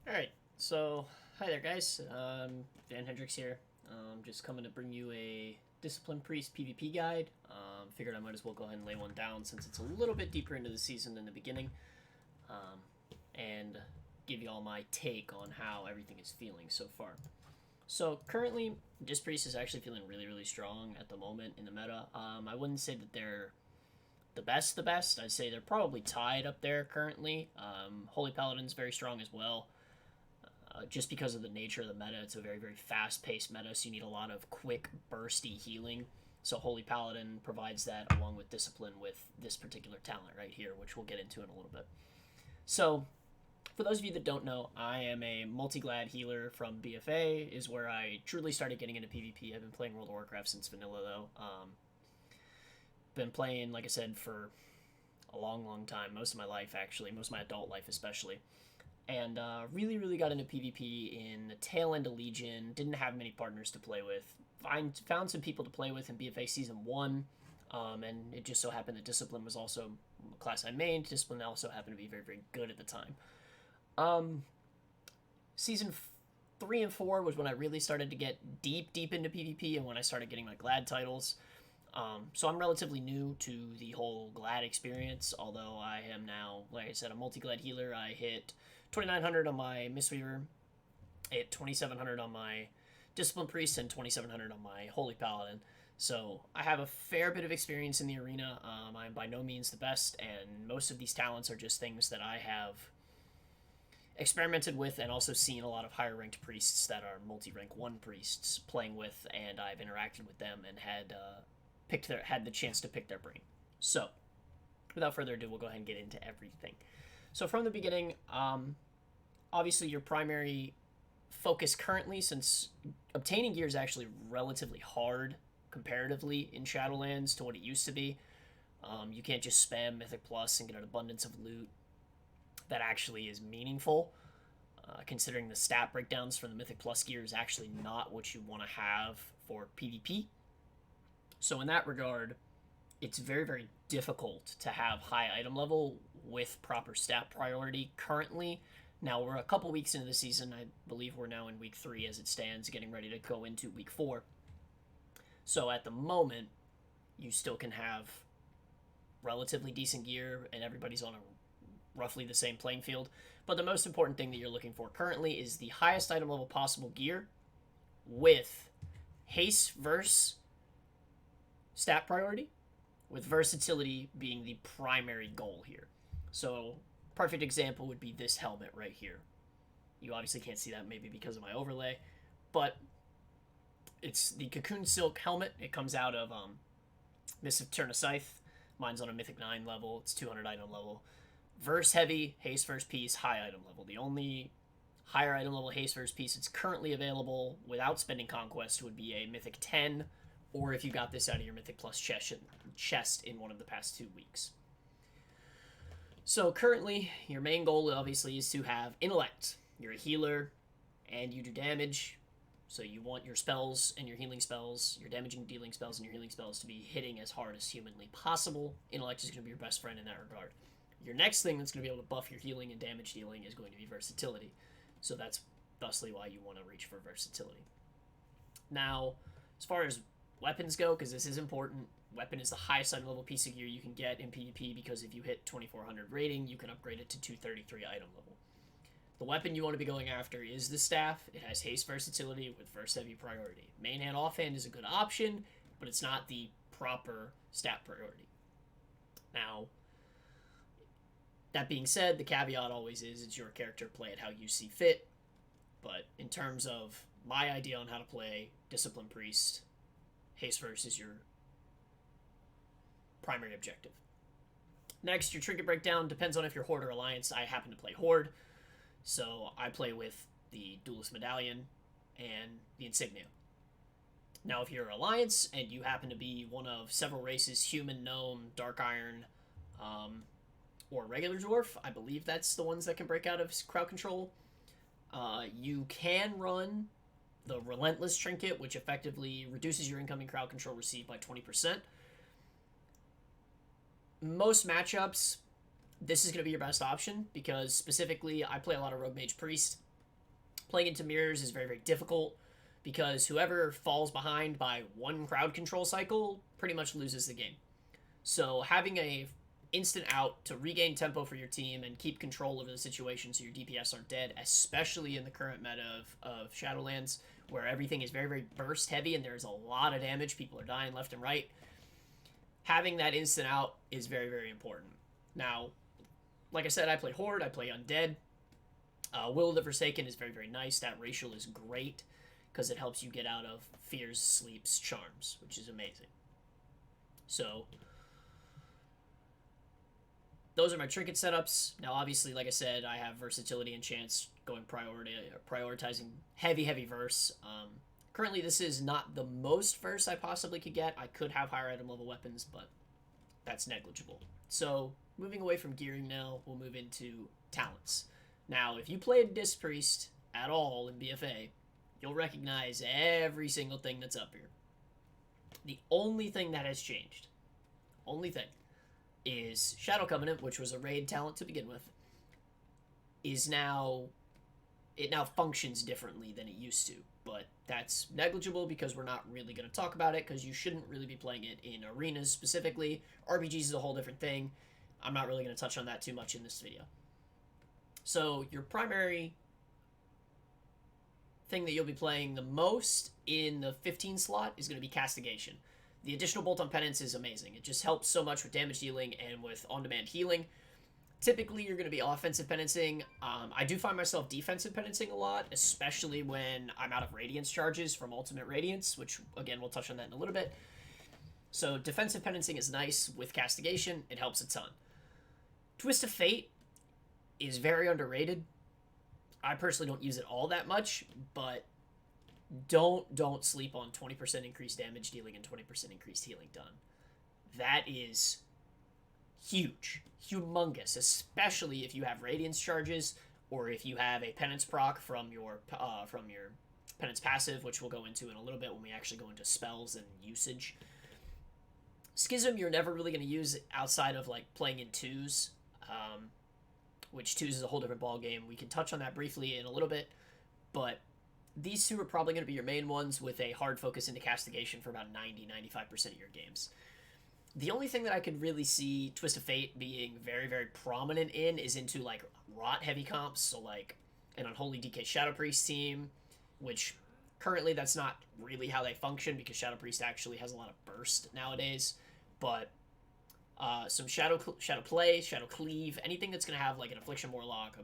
Alright, so hi there, guys. Van Hendricks here. Just coming to bring you a Discipline Priest PvP guide. Figured I might as well go ahead and lay one down since it's a little bit deeper into the season than the beginning, and give you all my take on how everything is feeling so far. So currently, Disc Priest is actually feeling really, really strong at the moment in the meta. I wouldn't say that they're the best. I'd say they're probably tied up there currently. Holy Paladin's very strong as well. Just because of the nature of the meta, it's a very, very fast-paced meta, so you need a lot of quick, bursty healing. So Holy Paladin provides that along with Discipline with this particular talent right here, which we'll get into in a little bit. So, for those of you that don't know, I am a multi-glad healer from BFA, is where I truly started getting into PvP. I've been playing World of Warcraft since vanilla, though. Been playing, like I said, for a long, long time. Most of my life, actually. Most of my adult life, especially. And really, really got into PvP in the tail end of Legion. Didn't have many partners to play with. Found some people to play with in BFA Season 1, and it just so happened that Discipline was also a class I mained. Discipline also happened to be very, very good at the time. Season 3 and 4 was when I really started to get deep, deep into PvP, and when I started getting my Glad titles. So I'm relatively new to the whole Glad experience, although I am now, like I said, a multi-Glad healer. I hit 2900 on my Mistweaver, I hit 2700 on my Discipline Priest, and 2700 on my Holy Paladin. So I have a fair bit of experience in the arena. I'm by no means the best, and most of these talents are just things that I have experimented with and also seen a lot of higher ranked priests that are multi-rank 1 priests playing with, and I've interacted with them and had the chance to pick their brain. So, without further ado, we'll go ahead and get into everything. So from the beginning, obviously your primary focus currently, since obtaining gear is actually relatively hard comparatively in Shadowlands to what it used to be. You can't just spam Mythic Plus and get an abundance of loot that actually is meaningful. Considering the stat breakdowns for the Mythic Plus gear is actually not what you want to have for PvP. So in that regard, it's very, very difficult to have high item level with proper stat priority currently. Now, we're a couple weeks into the season. I believe we're now in week 3 as it stands, getting ready to go into week 4. So at the moment, you still can have relatively decent gear, and everybody's on a roughly the same playing field. But the most important thing that you're looking for currently is the highest item level possible gear with haste verse stat priority, with versatility being the primary goal here. So, perfect example would be this helmet right here. You obviously can't see that maybe because of my overlay, but it's the Cocoon Silk helmet. It comes out of Mists of Turn Scythe. Mine's on a Mythic 9 level. It's 200 item level. Verse heavy, haste verse piece, high item level. The only higher item level haste verse piece that's currently available without spending Conquest would be a Mythic 10, or if you got this out of your Mythic Plus chest in one of the past 2 weeks. So currently, your main goal obviously is to have Intellect. You're a healer, and you do damage, so you want your spells and your healing spells, your damaging dealing spells and your healing spells to be hitting as hard as humanly possible. Intellect is going to be your best friend in that regard. Your next thing that's going to be able to buff your healing and damage dealing is going to be versatility. So that's thusly why you want to reach for versatility. Now, as far as weapons go, because this is important, weapon is the highest item level piece of gear you can get in PvP, because if you hit 2400 rating, you can upgrade it to 233 item level. The weapon you want to be going after is the staff. It has haste versatility with verse heavy priority. Main hand offhand is a good option, but it's not the proper stat priority. Now, that being said, the caveat always is it's your character, play it how you see fit. But in terms of my idea on how to play Discipline Priest, haste verse is your primary objective. Next, your trinket breakdown depends on if you're Horde or Alliance. I happen to play Horde, so I play with the Duelist Medallion and the Insignia. Now, if you're Alliance and you happen to be one of several races, Human, Gnome, Dark Iron, or Regular Dwarf, I believe that's the ones that can break out of crowd control, you can run the Relentless Trinket, which effectively reduces your incoming crowd control received by 20%. Most matchups, this is going to be your best option, because specifically I play a lot of Rogue Mage Priest, Playing into mirrors is very, very difficult because whoever falls behind by one crowd control cycle pretty much loses the game. So having a instant out to regain tempo for your team and keep control over the situation so your DPS aren't dead, especially in the current meta of Shadowlands, where everything is very, very burst heavy and there's a lot of damage, people are dying left and right. Having that instant out is very, very important. Now, like I said, I play Horde, I play Undead. Will of the Forsaken is very, very nice. That racial is great because it helps you get out of fears, sleeps, charms, which is amazing. So those are my trinket setups. Now, obviously, like I said, I have versatility and chance going prioritizing heavy verse. Currently, this is not the most verse I possibly could get. I could have higher item level weapons, but that's negligible. So, moving away from gearing now, we'll move into talents. Now, if you played Disc Priest at all in BFA, you'll recognize every single thing that's up here. The only thing that has changed, is Shadow Covenant, which was a raid talent to begin with, it now functions differently than it used to. But that's negligible because we're not really going to talk about it because you shouldn't really be playing it in arenas specifically. RPGs is a whole different thing. I'm not really going to touch on that too much in this video. So your primary thing that you'll be playing the most in the 15 slot is going to be Castigation. The additional Bolt on Penance is amazing. It just helps so much with damage dealing and with on-demand healing. Typically, you're going to be offensive penancing. I do find myself defensive penancing a lot, especially when I'm out of Radiance charges from Ultimate Radiance, which, again, we'll touch on that in a little bit. So defensive penancing is nice with Castigation. It helps a ton. Twist of Fate is very underrated. I personally don't use it all that much, but don't sleep on 20% increased damage dealing and 20% increased healing done. That is huge, humongous, especially if you have Radiance charges or if you have a Penance proc from your Penance passive, which we'll go into in a little bit when we actually go into spells and usage. Schism you're never really going to use outside of like playing in twos, which twos is a whole different ball game. We can touch on that briefly in a little bit, but these two are probably going to be your main ones with a hard focus into Castigation for about 90-95% of your games. The only thing that I could really see Twist of Fate being very, very prominent in is into like rot heavy comps, so like an Unholy DK Shadow Priest team, which currently that's not really how they function because Shadow Priest actually has a lot of burst nowadays, but some Shadow Play, Shadow Cleave, anything that's going to have like an Affliction Warlock.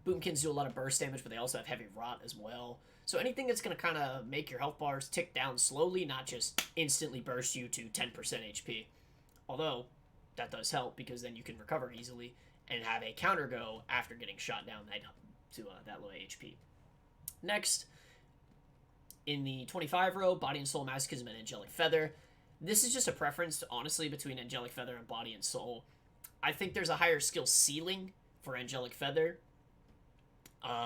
Boomkins do a lot of burst damage, but they also have heavy rot as well. So anything that's going to kind of make your health bars tick down slowly, not just instantly burst you to 10% HP. Although, that does help because then you can recover easily and have a counter go after getting shot down that low HP. Next, in the 25 row, Body and Soul, Masochism, and Angelic Feather. This is just a preference, honestly, between Angelic Feather and Body and Soul. I think there's a higher skill ceiling for Angelic Feather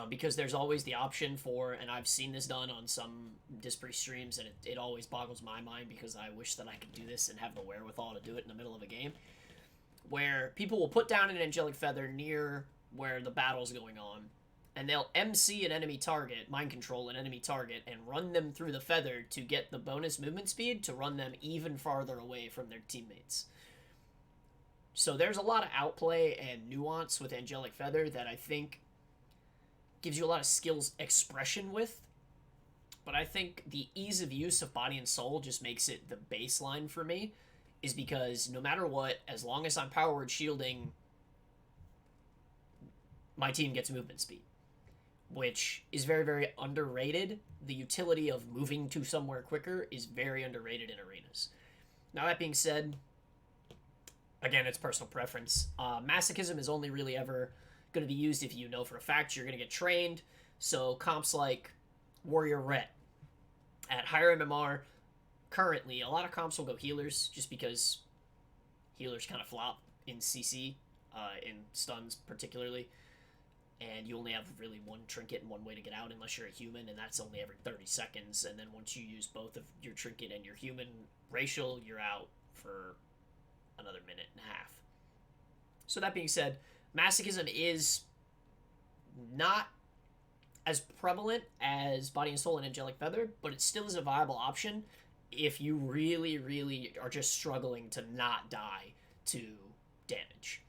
because there's always the option for, and I've seen this done on some Disc Priest streams, and it always boggles my mind because I wish that I could do this and have the wherewithal to do it in the middle of a game, where people will put down an Angelic Feather near where the battle's going on, and they'll MC an enemy target, mind control an enemy target, and run them through the feather to get the bonus movement speed to run them even farther away from their teammates. So there's a lot of outplay and nuance with Angelic Feather that I think gives you a lot of skills expression with, but I think the ease of use of Body and Soul just makes it the baseline for me, is because no matter what, as long as I'm power word shielding, my team gets movement speed, which is very, very underrated. The utility of moving to somewhere quicker is very underrated in arenas. Now, that being said, again, it's personal preference. Masochism is only really ever going to be used if you know for a fact you're going to get trained. So comps like Warrior Ret at higher MMR, currently, a lot of comps will go healers just because healers kind of flop in CC, in stuns particularly. And you only have really one trinket and one way to get out unless you're a human, and that's only every 30 seconds. And then once you use both of your trinket and your human racial, you're out for another minute and a half. So that being said, Masochism is not as prevalent as Body and Soul and Angelic Feather, but it still is a viable option if you really, really are just struggling to not die to damage.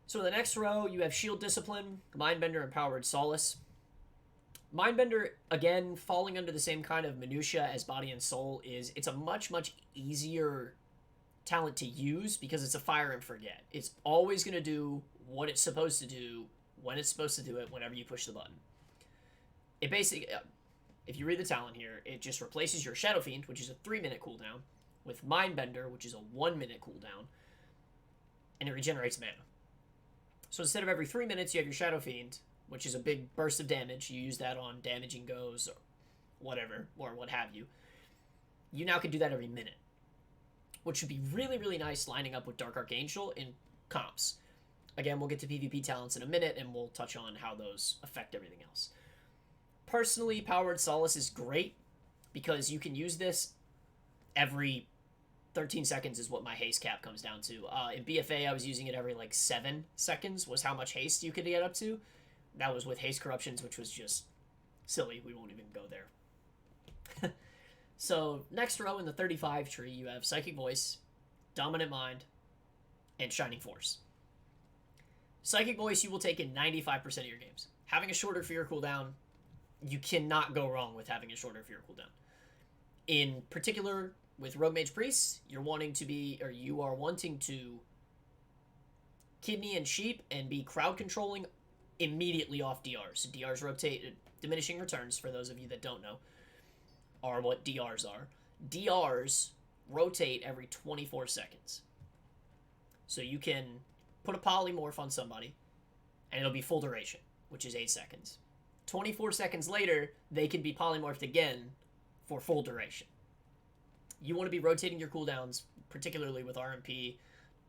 So in the next row, you have Shield Discipline, Mindbender, and Powered Solace. Mindbender, again, falling under the same kind of minutia as Body and Soul, it's a much, much easier talent to use because it's a fire and forget. It's always going to do what it's supposed to do when it's supposed to do it whenever you push the button. It basically, if you read the talent here, it just replaces your Shadow Fiend, which is a 3-minute cooldown, with Mindbender, which is a 1-minute cooldown, and it regenerates mana. So instead of every 3 minutes, you have your Shadow Fiend, which is a big burst of damage. You use that on damaging goes or whatever, or what have you. You now can do that every minute, which would be really, really nice lining up with Dark Archangel in comps. Again, we'll get to PvP talents in a minute, and we'll touch on how those affect everything else. Personally, Powered Solace is great because you can use this every 13 seconds is what my haste cap comes down to. In BFA, I was using it every, 7 seconds was how much haste you could get up to. That was with haste corruptions, which was just silly. We won't even go there. So, next row in the 35 tree, you have Psychic Voice, Dominant Mind, and Shining Force. Psychic Voice you will take in 95% of your games. Having a shorter fear cooldown, you cannot go wrong with having a shorter fear cooldown. In particular, with Rogue Mage Priests, you are wanting to kidney and sheep and be crowd controlling immediately off DRs. DRs rotate, diminishing returns, for those of you that don't know, are what DRs are. DRs rotate every 24 seconds. So you can put a polymorph on somebody, and it'll be full duration, which is 8 seconds. 24 seconds later, they can be polymorphed again for full duration. You want to be rotating your cooldowns, particularly with RMP,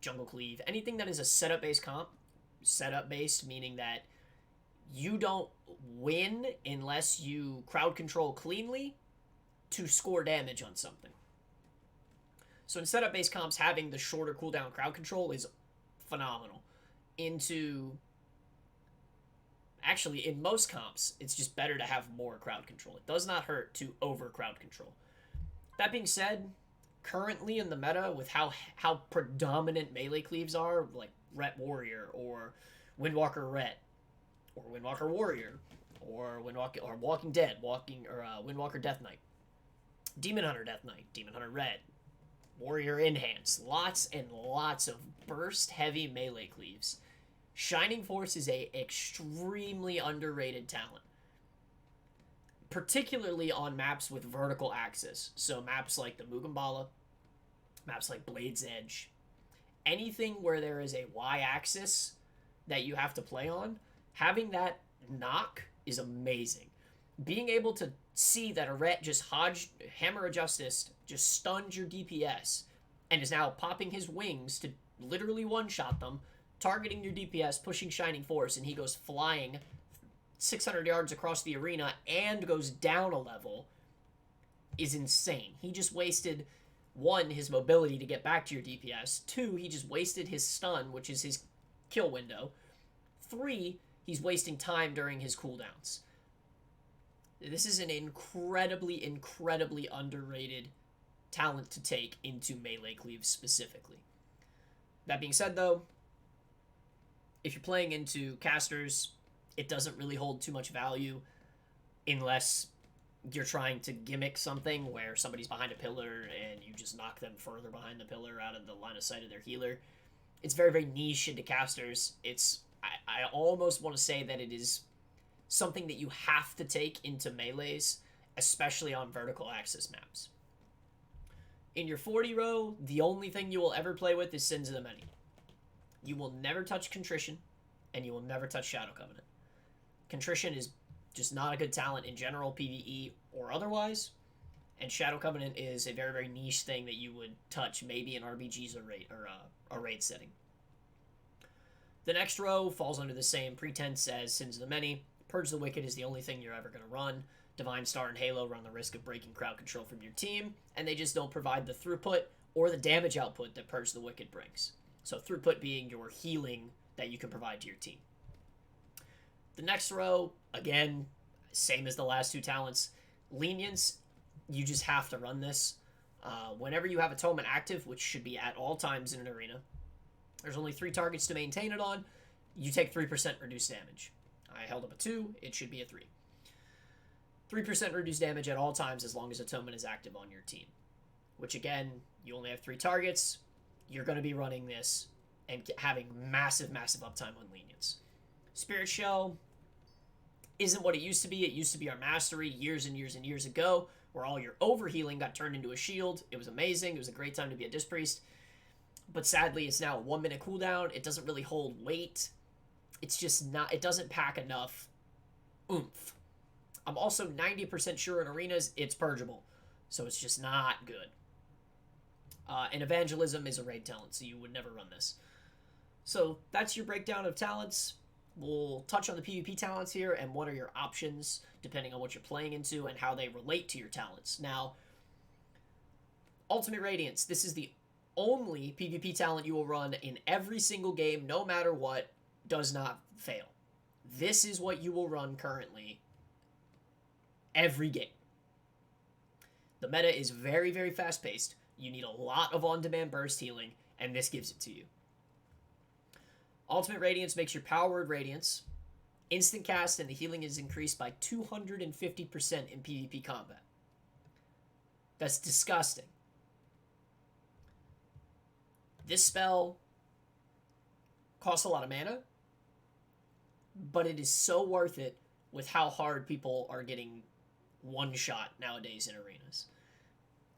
Jungle Cleave, anything that is a setup-based comp. Setup-based, meaning that you don't win unless you crowd control cleanly to score damage on something. So in setup-based comps, having the shorter cooldown crowd control is phenomenal. Actually, in most comps, it's just better to have more crowd control. It does not hurt to over crowd control. That being said, currently in the meta, with how predominant melee cleaves are, like Ret Warrior, or Windwalker Ret, or Windwalker Warrior, or Walking Dead, Windwalker Death Knight, Demon Hunter Death Knight, Demon Hunter Red, Warrior Enhance, lots and lots of burst-heavy melee cleaves. Shining Force is a extremely underrated talent, particularly on maps with vertical axis. So maps like the Mugambala, maps like Blade's Edge, anything where there is a y-axis that you have to play on, having that knock is amazing. Being able to see that a Ret just Hammer of Justice just stunned your DPS and is now popping his wings to literally one-shot them, targeting your DPS, pushing Shining Force, and he goes flying 600 yards across the arena and goes down a level is insane. He just wasted, 1, his mobility to get back to your DPS. 2, he just wasted his stun, which is his kill window. 3, he's wasting time during his cooldowns. This is an incredibly, incredibly underrated talent to take into melee cleaves specifically. That being said, though, if you're playing into casters, it doesn't really hold too much value unless you're trying to gimmick something where somebody's behind a pillar and you just knock them further behind the pillar out of the line of sight of their healer. It's very, very niche into casters. I almost want to say that it is something that you have to take into melees, especially on vertical axis maps. In your 40 row, the only thing you will ever play with is Sins of the Many. You will never touch Contrition, and you will never touch Shadow Covenant. Contrition is just not a good talent in general, PvE or otherwise, and Shadow Covenant is a very, very niche thing that you would touch maybe in RBGs or a raid setting. The next row falls under the same pretense as Sins of the Many. Purge the Wicked is the only thing you're ever going to run. Divine Star and Halo run the risk of breaking crowd control from your team, and they just don't provide the throughput or the damage output that Purge the Wicked brings. So throughput being your healing that you can provide to your team. The next row, again, same as the last two talents. Lenience, you just have to run this. Whenever you have Atonement active, which should be at all times in an arena, there's only 3 targets to maintain it on. You take 3% reduced damage. I held up a 2, it should be a 3. 3% reduced damage at all times as long as Atonement is active on your team. Which again, you only have 3 targets. You're going to be running this and having massive, massive uptime on Lenience. Spirit Shell isn't what it used to be. It used to be our mastery years and years and years ago, where all your overhealing got turned into a shield. It was amazing. It was a great time to be a Disc Priest. But sadly, it's now a 1-minute cooldown. It doesn't really hold weight. It's just not, it doesn't pack enough oomph. I'm also 90% sure in arenas it's purgeable, so it's just not good. And Evangelism is a raid talent, so you would never run this. So that's your breakdown of talents. We'll touch on the PvP talents here and what are your options depending on what you're playing into and how they relate to your talents. Now, Ultimate Radiance. This is the only PvP talent you will run in every single game, no matter what, does not fail. This is what you will run currently every game. The meta is very, very fast-paced. You need a lot of on-demand burst healing, and this gives it to you. Ultimate Radiance makes your Power Word Radiance instant cast, and the healing is increased by 250% in PvP combat. That's disgusting. This spell costs a lot of mana, but it is so worth it with how hard people are getting one-shot nowadays in arenas.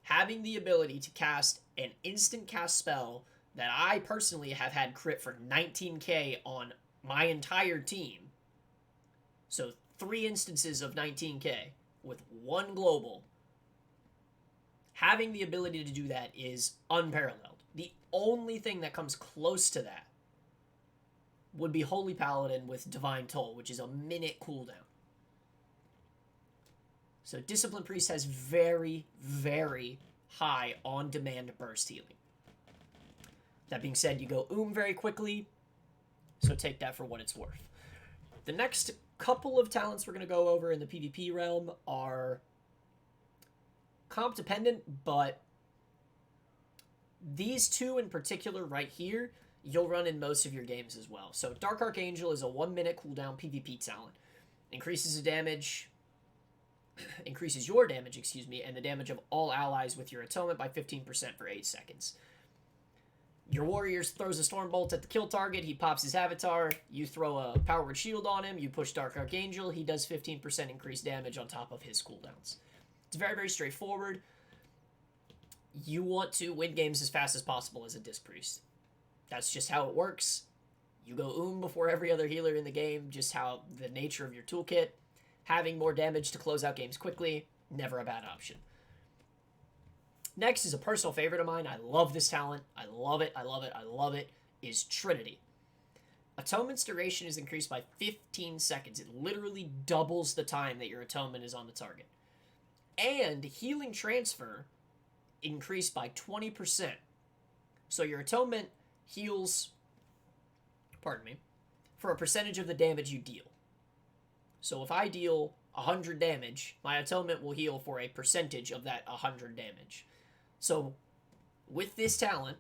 Having the ability to cast an instant cast spell that I personally have had crit for 19k on my entire team, so 3 instances of 19k with 1 global, having the ability to do that is unparalleled. The only thing that comes close to that would be Holy Paladin with Divine Toll, which is a minute cooldown. So Discipline Priest has very, very high on-demand burst healing. That being said, you go very quickly, so take that for what it's worth. The next couple of talents we're going to go over in the PvP realm are comp dependent, but these two in particular right here, you'll run in most of your games as well. So Dark Archangel is a 1-minute cooldown PvP talent. Increases your damage, and the damage of all allies with your Atonement by 15% for 8 seconds. Your warrior throws a Storm Bolt at the kill target, he pops his avatar, you throw a Power Word Shield on him, you push Dark Archangel, he does 15% increased damage on top of his cooldowns. It's very, very straightforward. You want to win games as fast as possible as a Disc Priest. That's just how it works. You go before every other healer in the game, just how the nature of your toolkit. Having more damage to close out games quickly, never a bad option. Next is a personal favorite of mine. I love this talent. I love it, I love it, I love it, is Trinity. Atonement's duration is increased by 15 seconds. It literally doubles the time that your Atonement is on the target. And Healing Transfer increased by 20%. So your Atonement heals, for a percentage of the damage you deal. So if I deal 100 damage, my Atonement will heal for a percentage of that 100 damage. So with this talent,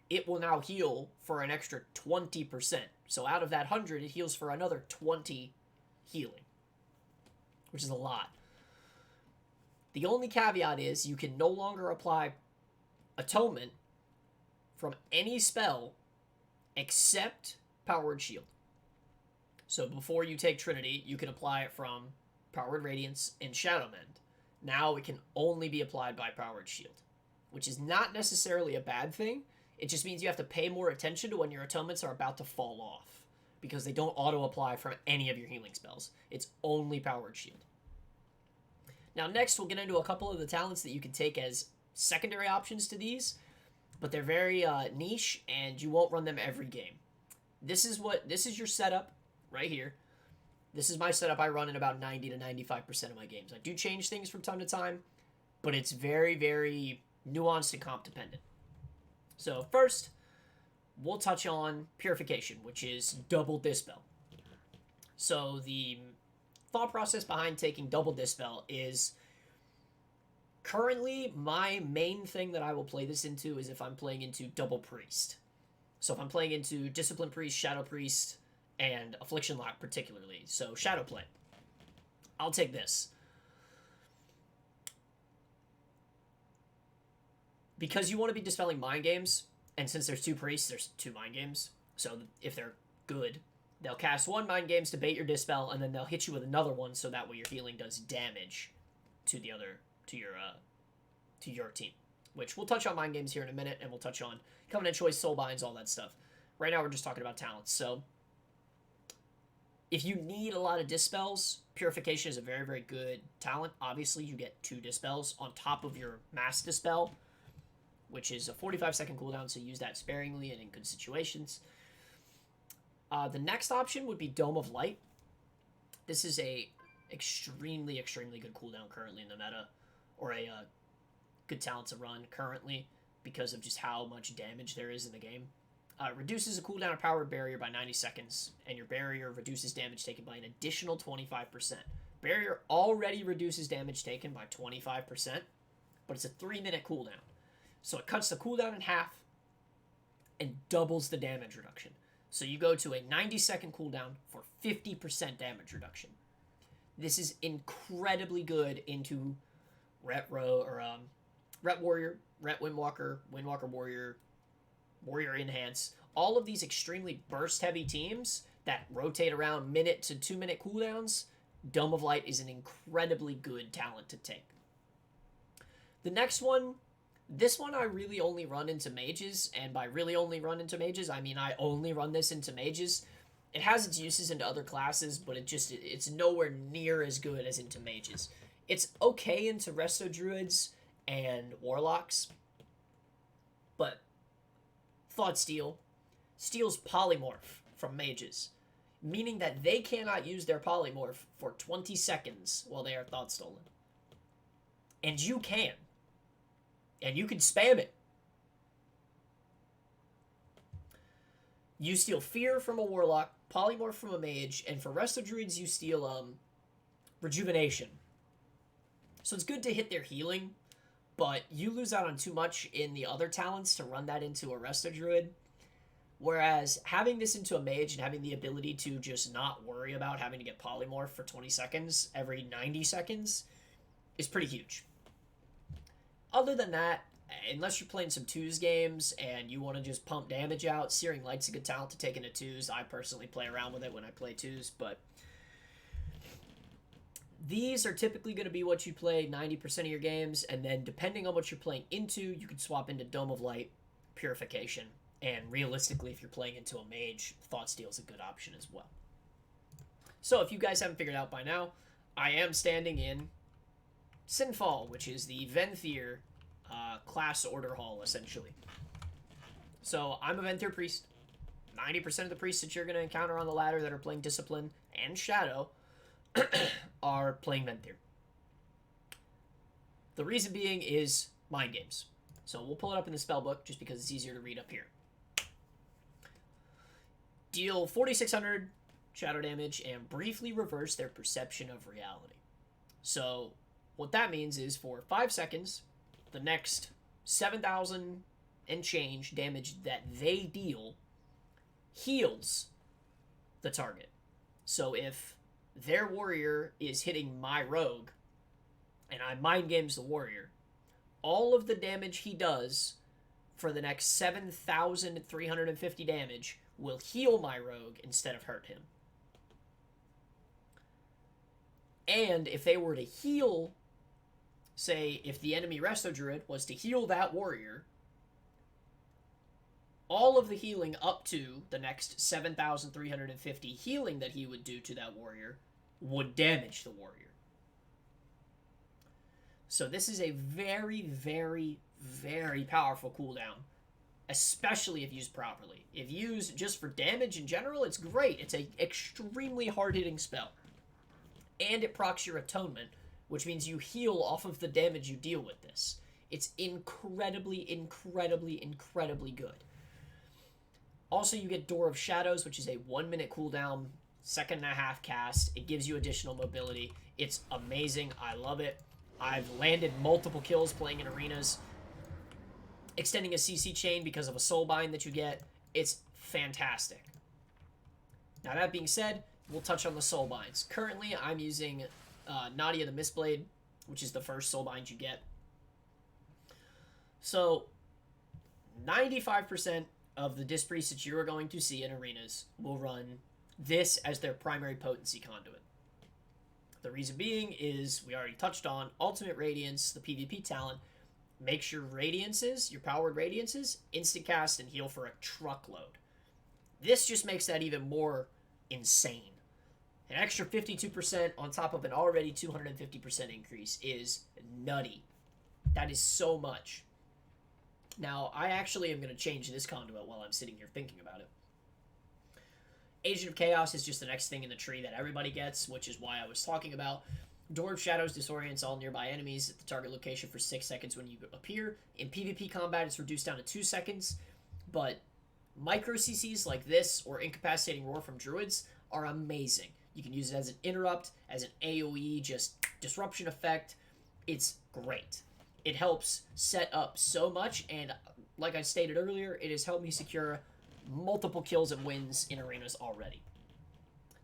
it will now heal for an extra 20%. So out of that 100, it heals for another 20 healing, which is a lot. The only caveat is you can no longer apply Atonement from any spell except Power Word Shield. So before you take Trinity, you can apply it from Power Word Radiance and Shadow Mend. Now it can only be applied by Power Word Shield, which is not necessarily a bad thing. It just means you have to pay more attention to when your Atonements are about to fall off, because they don't auto-apply from any of your healing spells. It's only Power Word Shield. Now next, we'll get into a couple of the talents that you can take as secondary options to these, but they're very niche, and you won't run them every game. This is your setup right here. This is my setup I run in about 90 to 95% of my games. I do change things from time to time, but it's very, very nuanced and comp dependent. So first, we'll touch on Purification, which is double Dispel. So the thought process behind taking double Dispel is currently my main thing that I will play this into is if I'm playing into double Priest. So if I'm playing into Discipline Priest, Shadow Priest, and Affliction Lock particularly. So Shadow play. I'll take this. Because you want to be dispelling mind games, and since there's 2 priests, there's 2 mind games. So if they're good, they'll cast 1 mind games to bait your dispel, and then they'll hit you with another one, so that way your healing does damage to the other to your team. Which we'll touch on mind games here in a minute, and we'll touch on Covenant Choice, Soulbinds, all that stuff. Right now we're just talking about talents. So if you need a lot of dispels, Purification is a very, very good talent. Obviously, you get 2 dispels on top of your mass dispel, which is a 45-second cooldown, so use that sparingly and in good situations. The next option would be Dome of Light. This is a extremely, extremely good cooldown currently in the meta, or a good talent to run currently because of just how much damage there is in the game. Reduces a cooldown of Power Barrier by 90 seconds, and your barrier reduces damage taken by an additional 25%. Barrier already reduces damage taken by 25%, but it's a 3-minute cooldown. So it cuts the cooldown in half and doubles the damage reduction. So you go to a 90-second cooldown for 50% damage reduction. This is incredibly good into Ret Warrior, Ret Windwalker, Windwalker Warrior, Warrior Enhance. All of these extremely burst-heavy teams that rotate around minute to 2-minute cooldowns, Dome of Light is an incredibly good talent to take. The next one, this one I really only run into mages, and by really only run into mages, I mean I only run this into mages. It has its uses into other classes, but it's nowhere near as good as into mages. It's okay into Resto Druids and Warlocks, but Thought Steal steals Polymorph from mages, meaning that they cannot use their Polymorph for 20 seconds while they are Thought Stolen. And you can. And you can spam it. You steal Fear from a Warlock, Polymorph from a Mage, and for Resto Druids you steal Rejuvenation. So it's good to hit their healing, but you lose out on too much in the other talents to run that into a Resto Druid. Whereas having this into a Mage and having the ability to just not worry about having to get Polymorph for 20 seconds every 90 seconds is pretty huge. Other than that, unless you're playing some 2s games and you want to just pump damage out, Searing Light's a good talent to take into 2s. I personally play around with it when I play 2s, but these are typically going to be what you play 90% of your games, and then depending on what you're playing into, you can swap into Dome of Light, Purification, and realistically, if you're playing into a Mage, Thought Steal is a good option as well. So if you guys haven't figured out by now, I am standing in Sinfall, which is the Venthyr class order hall, essentially. So I'm a Venthyr priest. 90% of the priests that you're going to encounter on the ladder that are playing Discipline and Shadow are playing Venthyr. The reason being is mind games. So we'll pull it up in the spellbook just because it's easier to read up here. Deal 4,600 shadow damage and briefly reverse their perception of reality. So what that means is for 5 seconds, the next 7,000 and change damage that they deal heals the target. So if their warrior is hitting my rogue and I mind games the warrior, all of the damage he does for the next 7,350 damage will heal my rogue instead of hurt him. And if they were to heal, say, if the enemy Resto Druid was to heal that warrior, all of the healing up to the next 7,350 healing that he would do to that warrior would damage the warrior. So this is a very, very, very powerful cooldown, especially if used properly. If used just for damage in general, it's great. It's an extremely hard-hitting spell. And it procs your Atonement, which means you heal off of the damage you deal with this. It's incredibly, incredibly, incredibly good. Also, you get Door of Shadows, which is a 1-minute cooldown 2.5 cast. It gives you additional mobility. It's amazing. I love it. I've landed multiple kills playing in arenas. Extending a CC chain because of a Soulbind that you get. It's fantastic. Now that being said, we'll touch on the Soulbinds. Currently, I'm using Nadia the Mistblade, which is the first Soulbind you get. So, 95% of the Disc Priests that you are going to see in arenas will run this as their primary potency conduit. The reason being is, we already touched on, Ultimate Radiance, the PvP talent, makes your Radiances, your powered Radiances, instant cast and heal for a truckload. This just makes that even more insane. An extra 52% on top of an already 250% increase is nutty. That is so much. Now, I actually am going to change this conduit while I'm sitting here thinking about it. Agent of Chaos is just the next thing in the tree that everybody gets, which is why I was talking about. Door of Shadows disorients all nearby enemies at the target location for 6 seconds when you appear. In PvP combat, it's reduced down to 2 seconds, but micro CCs like this or Incapacitating Roar from Druids are amazing. You can use it as an interrupt, as an AoE, just disruption effect. It's great. It helps set up so much, and like I stated earlier, it has helped me secure multiple kills and wins in arenas already.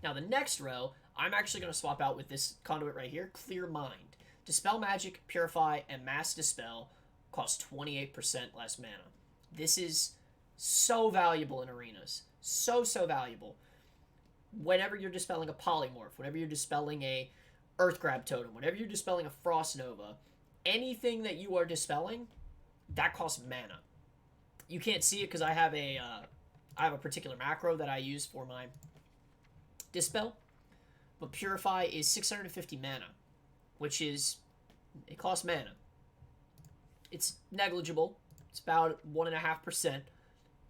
Now the next row, I'm actually going to swap out with this conduit right here, Clear Mind. Dispel Magic, Purify, and Mass Dispel cost 28% less mana. This is so valuable in arenas. So valuable. Whenever you're dispelling a Polymorph, whenever you're dispelling a Earth Grab Totem, whenever you're dispelling a Frost Nova, anything that you are dispelling, that costs mana. You can't see it because I have a particular macro that I use for my dispel, but Purify is 650 mana, which is, it costs mana. It's negligible. It's about 1.5%,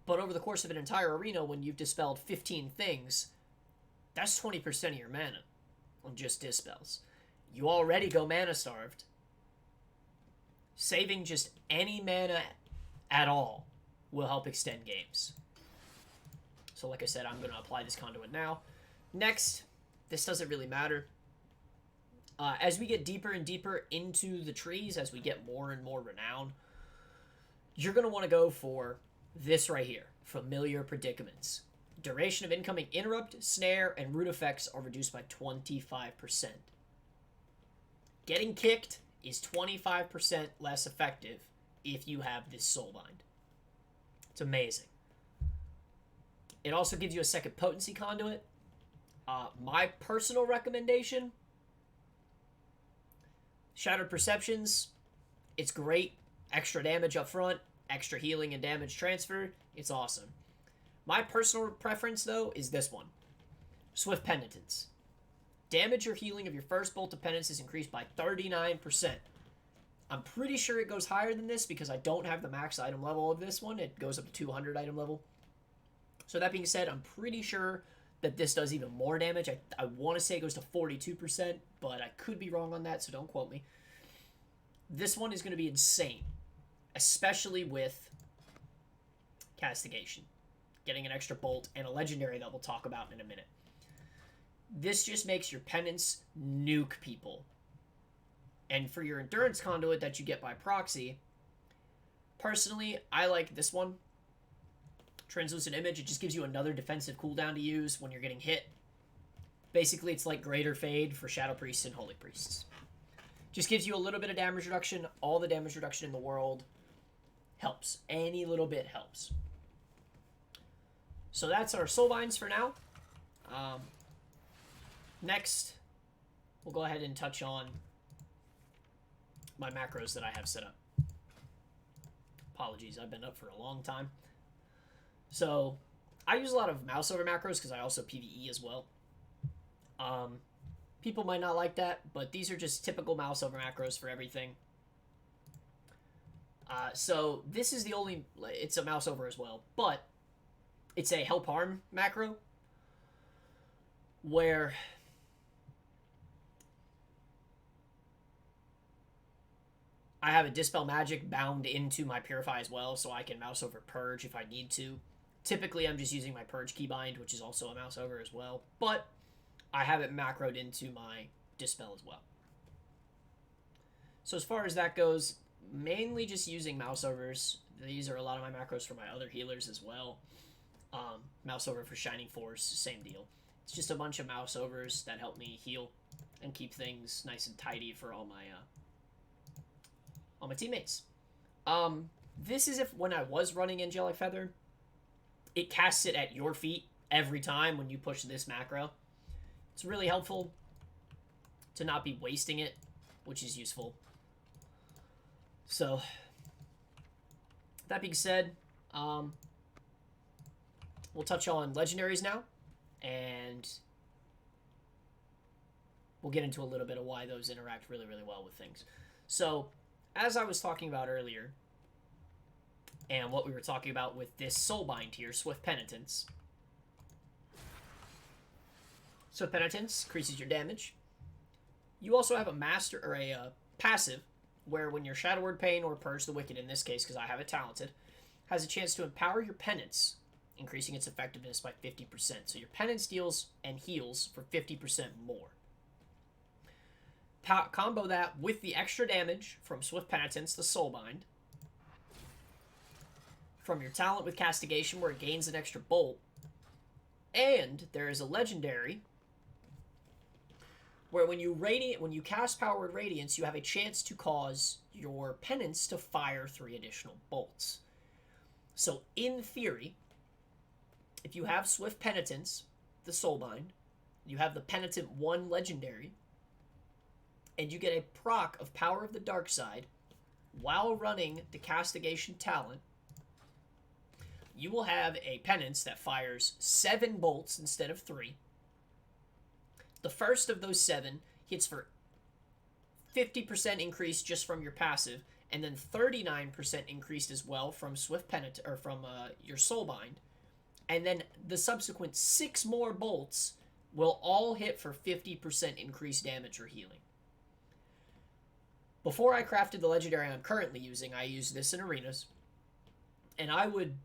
but over the course of an entire arena, when you've dispelled 15 things, that's 20% of your mana on just dispels. You already go mana starved. Saving just any mana at all will help extend games. So like I said, I'm going to apply this conduit now. Next, this doesn't really matter. As we get deeper and deeper into the trees, as we get more and more renown, you're going to want to go for this right here, Familiar Predicaments. Duration of incoming interrupt, snare, and root effects are reduced by 25%. Getting kicked is 25% less effective if you have this Soulbind. It's amazing. It also gives you a second potency conduit. My personal recommendation, Shattered Perceptions. It's great. Extra damage up front, extra healing and damage transfer. It's awesome. My personal preference, though, is this one. Swift Penitence. Damage or healing of your first bolt of penance is increased by 39%. I'm pretty sure it goes higher than this because I don't have the max item level of this one. It goes up to 200 item level. So that being said, I'm pretty sure that this does even more damage. I want to say it goes to 42%, but I could be wrong on that, so don't quote me. This one is going to be insane, especially with Castigation. Getting an extra bolt and a legendary that we'll talk about in a minute. This just makes your penance nuke people. And for your endurance conduit that you get by proxy, personally, I like this one. Translucent Image. It just gives you another defensive cooldown to use when you're getting hit. Basically, it's like Greater Fade for Shadow Priests and Holy Priests. Just gives you a little bit of damage reduction. All the damage reduction in the world helps. Any little bit helps. So that's our Soulbinds for now. Next, we'll go ahead and touch on my macros that I have set up. Apologies, I've been up for a long time. So, I use a lot of mouse over macros because I also PvE as well. People might not like that, but these are just typical mouse over macros for everything. So, this is the only... It's a mouse over as well, but it's a help harm macro where... I have a Dispel Magic bound into my Purify as well, so I can mouse over Purge if I need to. Typically, I'm just using my Purge keybind, which is also a mouse over as well. But I have it macroed into my Dispel as well. So as far as that goes, mainly just using mouse overs. These are a lot of my macros for my other healers as well. Mouse over for Shining Force, same deal. It's just a bunch of mouse overs that help me heal and keep things nice and tidy for all my teammates. This is if when I was running Angelic Feather, it casts it at your feet every time when you push this macro. It's really helpful to not be wasting it, which is useful. So, that being said, we'll touch on Legendaries now, and we'll get into a little bit of why those interact really, really well with things. So, as I was talking about earlier, and what we were talking about with this Soulbind here, Swift Penitence. Swift Penitence increases your damage. You also have a master or a passive where when your Shadow Word Pain or Purge the Wicked, in this case because I have it talented, has a chance to empower your penance, increasing its effectiveness by 50%. So your penance deals and heals for 50% more. Combo that with the extra damage from Swift Penitence, the Soulbind, from your talent with Castigation where it gains an extra bolt, and there is a legendary where when you cast Powered Radiance, you have a chance to cause your penance to fire 3 additional bolts. So in theory, if you have Swift Penitence, the Soulbind, you have the Penitent 1 legendary, and you get a proc of Power of the Dark Side while running the Castigation talent, you will have a penance that fires 7 bolts instead of 3. The first of those 7 hits for 50% increase just from your passive, and then 39% increased as well from Swift Penitent or from your Soulbind. And then the subsequent 6 more bolts will all hit for 50% increased damage or healing. Before I crafted the legendary I'm currently using, I used this in arenas, and I would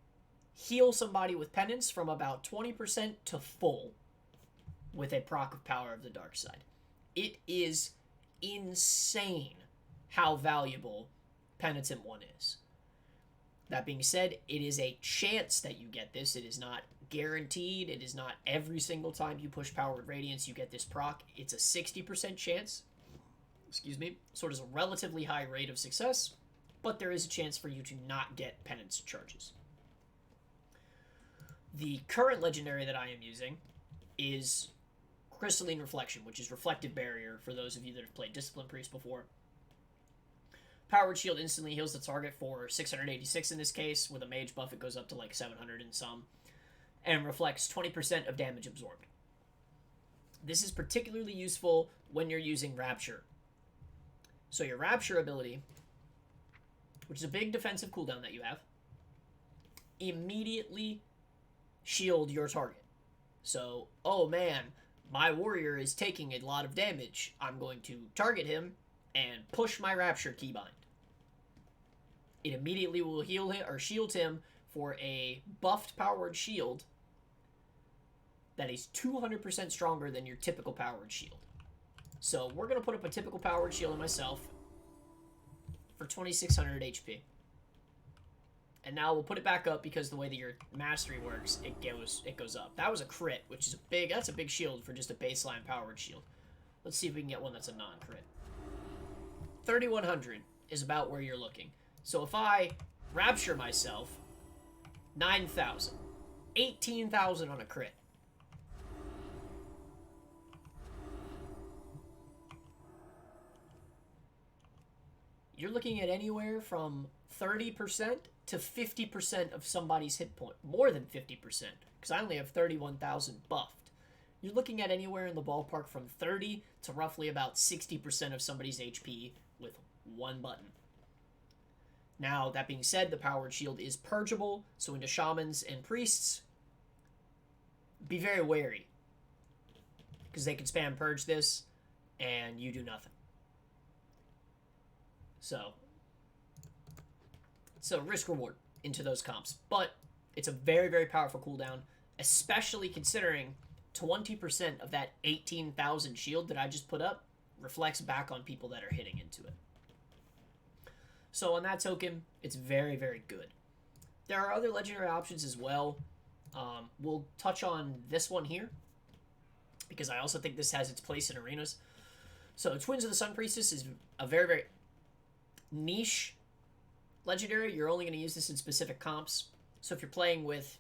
heal somebody with penance from about 20% to full with a proc of Power of the Dark Side. It is insane how valuable Penitent 1 is. That being said, it is a chance that you get this. It is not guaranteed. It is not every single time you push Powered Radiance you get this proc. It's a 60% chance. Excuse me. So it is a relatively high rate of success, but there is a chance for you to not get penance charges. The current legendary that I am using is Crystalline Reflection, which is Reflective Barrier for those of you that have played Discipline Priest before. Powered Shield instantly heals the target for 686 in this case. With a mage buff, it goes up to like 700 and some. And reflects 20% of damage absorbed. This is particularly useful when you're using Rapture. So your Rapture ability, which is a big defensive cooldown that you have, immediately shield your target. So, oh man, my warrior is taking a lot of damage. I'm going to target him and push my Rapture keybind. It immediately will heal him or shield him for a buffed powered shield that is 200% stronger than your typical powered shield. So we're going to put up a typical powered shield on myself for 2600 HP. And now we'll put it back up because the way that your mastery works, it goes up. That was a crit, which is that's a big shield for just a baseline powered shield. Let's see if we can get one that's a non-crit. 3100 is about where you're looking. So if I Rapture myself, 9,000. 18,000 on a crit. You're looking at anywhere from 30% to 50% of somebody's hit point. More than 50%, because I only have 31,000 buffed. You're looking at anywhere in the ballpark from 30 to roughly about 60% of somebody's HP with one button. Now, that being said, the powered shield is purgeable, so into shamans and priests, be very wary, because they can spam purge this, and you do nothing. So, risk-reward into those comps. But it's a very, very powerful cooldown, especially considering 20% of that 18,000 shield that I just put up reflects back on people that are hitting into it. So on that token, it's very, very good. There are other legendary options as well. We'll touch on this one here, because I also think this has its place in arenas. So Twins of the Sun Priestess is a very, very niche legendary. You're only going to use this in specific comps. So if you're playing with,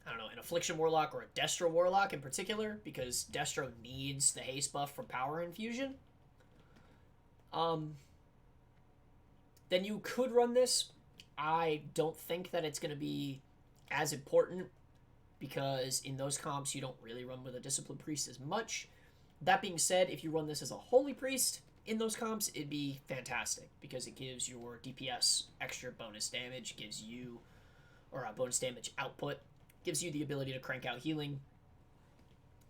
I don't know, an Affliction Warlock or a Destro Warlock in particular, because Destro needs the haste buff from Power Infusion, then you could run this. I don't think that it's going to be as important, because in those comps you don't really run with a Disciplined Priest as much. That being said, if you run this as a Holy Priest in those comps, it'd be fantastic, because it gives your DPS extra bonus damage, gives you, or a bonus damage output, gives you the ability to crank out healing.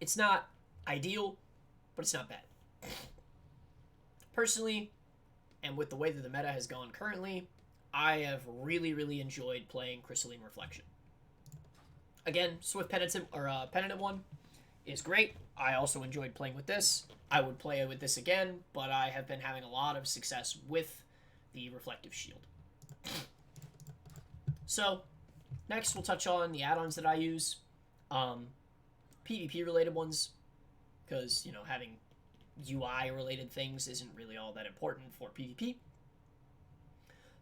It's not ideal, but it's not bad. Personally, and with the way that the meta has gone currently, I have really, really enjoyed playing Crystalline Reflection. Again, Swift Penitent, or Penitent one is great. I also enjoyed playing with this. I would play with this again, but I have been having a lot of success with the Reflective Shield. So, next we'll touch on the add-ons that I use. PvP related ones, because, you know, having UI related things isn't really all that important for PvP.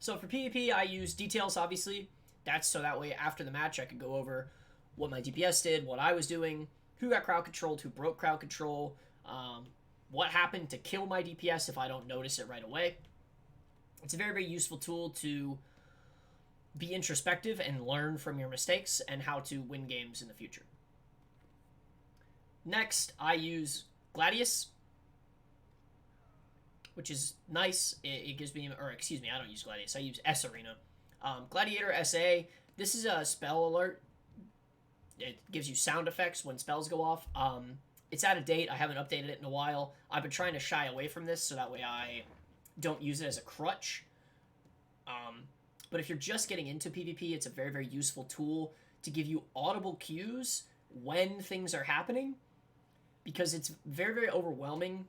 So for PvP, I use details, obviously. That's so that way after the match I could go over what my DPS did, what I was doing, who got crowd controlled, who broke crowd control, what happened to kill my DPS if I don't notice it right away. It's a very, very useful tool to be introspective and learn from your mistakes and how to win games in the future. Next, I use Gladius, which is nice. It gives me, or excuse me, I don't use Gladius. I use S Arena. Gladiator SA, this is a spell alert. It gives you sound effects when spells go off. It's out of date. I haven't updated it in a while. I've been trying to shy away from this so that way I don't use it as a crutch. But if you're just getting into PvP, it's a very, very useful tool to give you audible cues when things are happening, because it's very, very overwhelming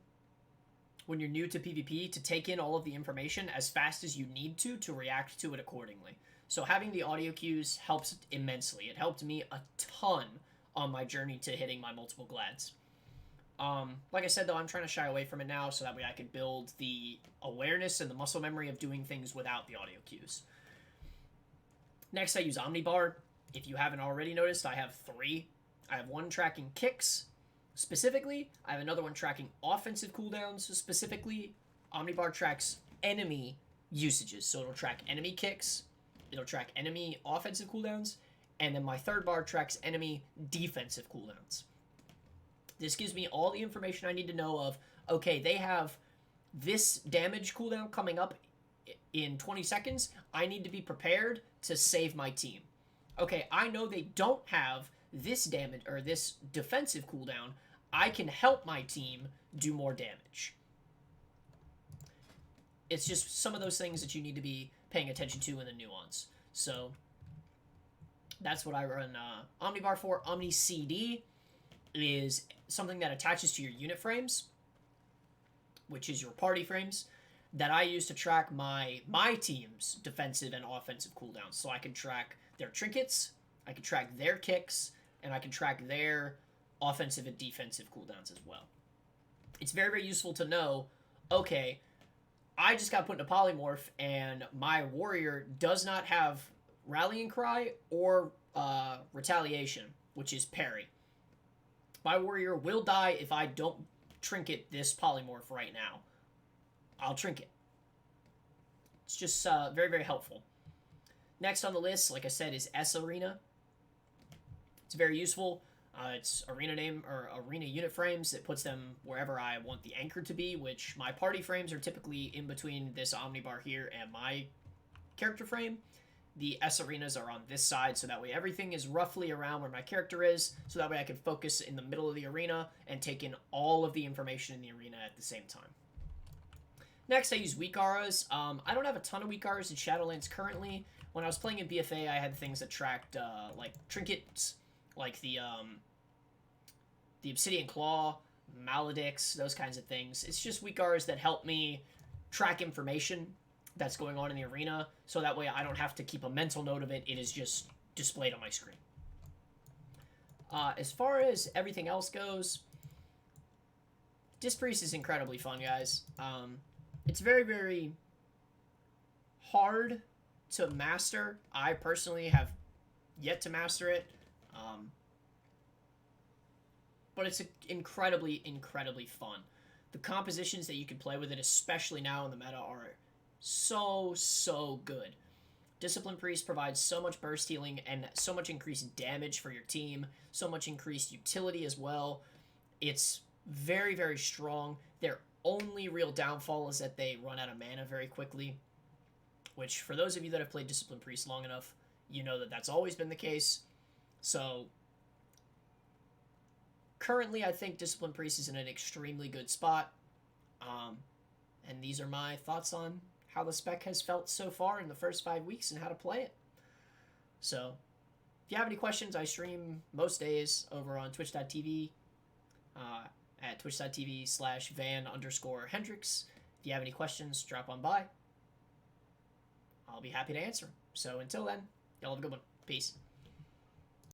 when you're new to PvP to take in all of the information as fast as you need to react to it accordingly. So having the audio cues helps immensely. It helped me a ton on my journey to hitting my multiple glads. Like I said, though, I'm trying to shy away from it now so that way I can build the awareness and the muscle memory of doing things without the audio cues. Next, I use Omnibar. If you haven't already noticed, I have 3. I have one tracking kicks, specifically. I have another one tracking offensive cooldowns, specifically. Omnibar tracks enemy usages, so it'll track enemy kicks, it'll track enemy offensive cooldowns, and then my third bar tracks enemy defensive cooldowns. This gives me all the information I need to know of, okay, they have this damage cooldown coming up in 20 seconds. I need to be prepared to save my team. Okay, I know they don't have this damage or this defensive cooldown. I can help my team do more damage. It's just some of those things that you need to be paying attention to in the nuance. So that's what I run Omnibar for. Omni CD is something that attaches to your unit frames, which is your party frames, that I use to track my team's defensive and offensive cooldowns. So I can track their trinkets, I can track their kicks, and I can track their offensive and defensive cooldowns as well. It's very, very useful to know, okay, I just got put in a polymorph and my warrior does not have Rallying Cry or Retaliation, which is parry. My warrior will die if I don't trinket this polymorph right now. I'll trinket. It's just very, very helpful. Next on the list, like I said, is S Arena. It's very useful. It's arena name or arena unit frames. It puts them wherever I want the anchor to be, which my party frames are typically in between this Omnibar here and my character frame. The S arenas are on this side, so that way everything is roughly around where my character is, so that way I can focus in the middle of the arena and take in all of the information in the arena at the same time. Next, I use weak auras. I don't have a ton of weak auras in Shadowlands currently. When I was playing in BFA, I had things that tracked like trinkets, like the the Obsidian Claw, Maledicts, those kinds of things. It's just weak Rs that help me track information that's going on in the arena, so that way I don't have to keep a mental note of it. It is just displayed on my screen. As far as everything else goes, Disc Priest is incredibly fun, guys. It's very, very hard to master. I personally have yet to master it. But it's incredibly, incredibly fun. The compositions that you can play with it, especially now in the meta, are so good. Discipline Priest provides so much burst healing and so much increased damage for your team, so much increased utility as well. It's very, very strong. Their only real downfall is that they run out of mana very quickly, which for those of you that have played Discipline Priest long enough, you know that that's always been the case. So currently, I think Discipline Priest is in an extremely good spot. And these are my thoughts on how the spec has felt so far in the first 5 weeks and how to play it. So, if you have any questions, I stream most days over on twitch.tv at twitch.tv/van_Hendrix. If you have any questions, drop on by. I'll be happy to answer. So, until then, y'all have a good one. Peace.